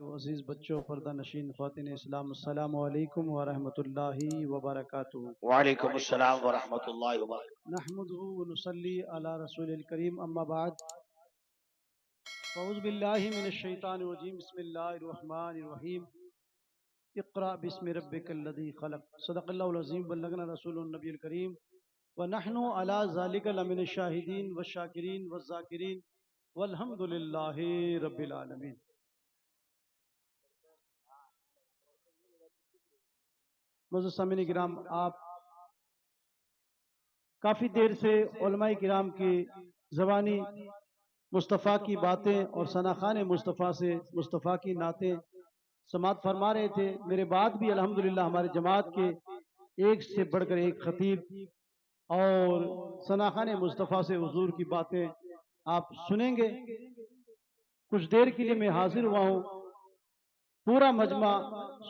عزیز بچوں، پردہ نشین خواتین اسلام، السلام علیکم ورحمۃ اللہ وبرکاتہ۔ وعلیکم السلام ورحمۃ اللہ وبرکاتہ۔ نحمده ونصلی علی رسول الکریم، اما بعد، اعوذ باللہ من الشیطان الرجیم، بسم اللہ الرحمن الرحیم۔ اقرأ باسم ربک الذی خلق، صدق اللہ العظیم، بلغنا رسول النبی الکریم، ونحن علی ذلک لمن الشاہدین والشاکرین والذاکرین والحمد للہ رب العالمین۔ معزز سامعین کرام، آپ کافی دیر سے علماء کرام کی زبانی مصطفیٰ کی باتیں اور ثناخوان مصطفیٰ سے مصطفیٰ کی نعتیں سماعت فرما رہے تھے۔ میرے بعد بھی الحمدللہ ہمارے جماعت کے ایک سے بڑھ کر ایک خطیب اور ثناخوان مصطفیٰ سے حضور کی باتیں آپ سنیں گے۔ کچھ دیر کے لیے میں حاضر ہوا ہوں، پورا مجمع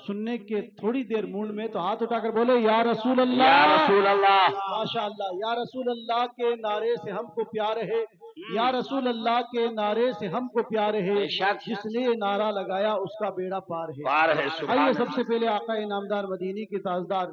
سننے کے تھوڑی دیر مونڈ میں، تو ہاتھ اٹھا کر بولے یا رسول اللہ، یا رسول اللہ، ماشاءاللہ، یا رسول اللہ کے نعرے سے ہم کو پیار ہے، یا رسول اللہ کے نعرے سے ہم کو پیار ہے، جس نے یہ نعرہ لگایا اس کا بیڑا پار ہے۔ آئیے سب سے پہلے آقا انعامدار مدینی کے تاجدار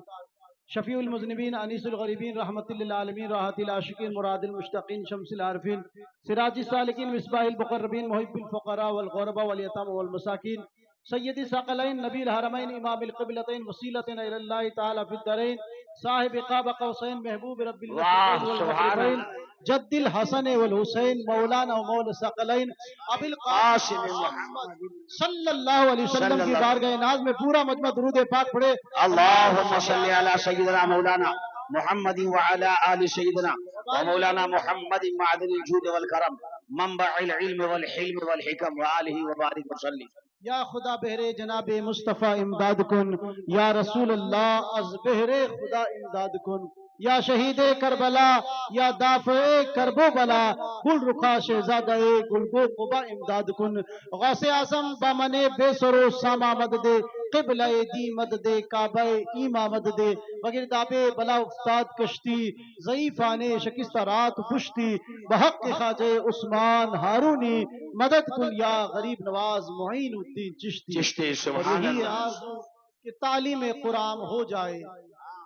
شفیع المذنبین انیس الغریبین رحمت للعالمین راحت العاشقین مراد المشتاقین شمس العارفین سراج السالکین مصباح المقربین محب الفقراء والغرباء والیتام والمساکین سیدی ثقلین نبی الحرمین امام القبلتین وسیلتنا الاللہ تعالی فی الدارین صاحب قاب قوسین محبوب رب المشرقین والمغربین جد الحسن والحسین مولانا و مولا ثقلین ابی القاسم محمد صلی اللہ علیہ وسلم کی بارگاہ ناز میں پورا مجمع درود پاک پڑھے۔ اللہم صلی علی سیدنا مولانا محمد وعلی آل سیدنا ومولانا محمد معدن الجود والکرم منبع العلم والحلم والحکم وآلہ وبارک وسلم۔ یا خدا بہرے جناب مصطفیٰ امداد کن، یا رسول اللہ از بہرے خدا امداد کن، یا شہید کربلا، یا دافع کرب و بلا، گل رخا شہزادہ گلگو قبا امداد کن، غوث اعظم بامن بے سرو ساما مد دے، قبلہ دی مد دے، کعبہ ایما مد دے، وگرداب بلا افتاد کشتی، ضعیفان شکست رات پشتی، بحق خواجہ عثمان ہارونی مدد کن، یا غریب نواز معین الدین چشتی۔ سبحان یہی اللہ۔ آرزو کہ تعلیم قرآن ہو جائے،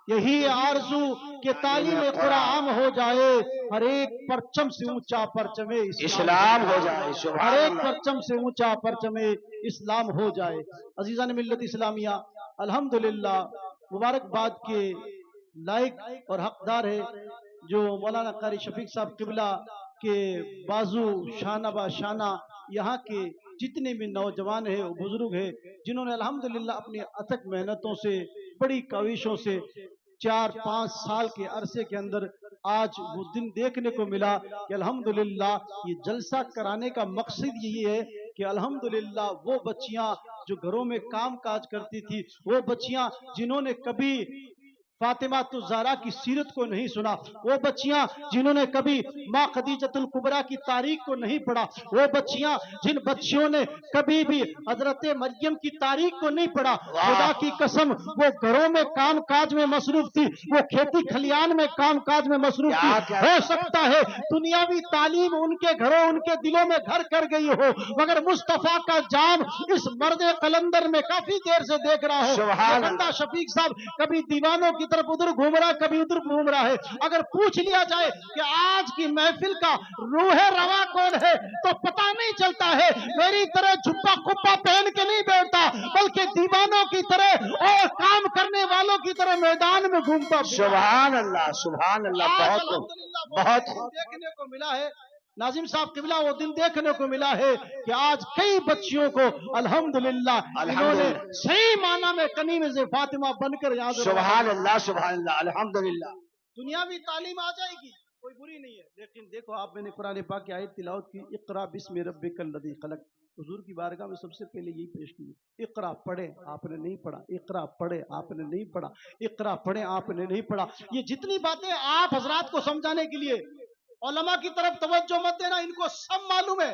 یہی آرزو کہ تعلیم قرآن ہو جائے، ہر ایک پرچم سے اونچا پرچم اسلام ہو جائے، ہر سبحان ایک اللہ۔ پرچم سے اونچا پرچم اسلام ہو جائے۔ عزیزان ملت اسلامیہ، الحمدللہ مبارکباد کے لائق اور حقدار ہے جو مولانا قاری شفیق صاحب قبلہ کے بازو شانہ با شانہ یہاں کے جتنے بھی نوجوان ہیں بزرگ ہیں، جنہوں نے الحمدللہ اپنی اتھک محنتوں سے، بڑی کوششوں سے 4-5 سال کے عرصے کے اندر آج وہ دن دیکھنے کو ملا کہ الحمدللہ یہ جلسہ کرانے کا مقصد یہی ہے کہ الحمدللہ وہ بچیاں جو گھروں میں کام کاج کرتی تھی، وہ بچیاں جنہوں نے کبھی فاطمہ الزہرا کی سیرت کو نہیں سنا، وہ بچیاں جنہوں نے کبھی ماں خدیجۃ الکبریٰ کی تاریخ کو نہیں پڑھا، وہ بچیاں جن بچیوں نے کبھی بھی حضرت مریم کی تاریخ کو نہیں پڑھا، خدا کی قسم وہ گھروں میں کام کاج میں مصروف تھی، وہ کھیتی کھلیان میں کام کاج میں مصروف تھی۔ ہو سکتا ہے دنیاوی تعلیم ان کے گھروں ان کے دلوں میں گھر کر گئی ہو، مگر مصطفیٰ کا جام اس مرد قلندر میں کافی دیر سے دیکھ رہا ہو۔ سبحان بندہ شفیق صاحب کبھی دیوانوں کی طرف ادھر گھوم رہا ہے، کبھی ادھر گھوم رہا ہے۔ اگر پوچھ لیا جائے کہ آج کی محفل کا روح رواں کون ہے تو پتہ نہیں چلتا ہے۔ میری طرح جھپا کپا پہن کے نہیں بیٹھتا، بلکہ دیوانوں کی طرح اور کام کرنے والوں کی طرح میدان میں گھومتا۔ سبحان اللہ، سبحان اللہ۔ بہت دیکھنے کو ملا ہے ناظم صاحب قبلہ، وہ دن دیکھنے کو ملا ہے کہ آج کئی بچیوں کو الحمدللہ انہوں نے صحیح معنی میں کنیز فاطمہ بن کر یاد رکھا۔ سبحان اللہ، سبحان اللہ، الحمدللہ۔ دنیاوی تعلیم آ جائے گی، کوئی بری نہیں ہے، لیکن دیکھو آپ میں نے قرآن پاک کی آیت تلاوت کی، اقرا بسم ربک الذی خلق۔ حضور کی بارگاہ میں سب سے پہلے یہی پیش کی، اقرا پڑھے آپ نے نہیں پڑھا، اقرا پڑھے آپ نے نہیں پڑھا، اقرا پڑھے آپ نے نہیں پڑھا۔ یہ جتنی باتیں آپ حضرات کو سمجھانے کے لیے علماء کی طرف توجہ مت دینا، ان کو سب معلوم ہے،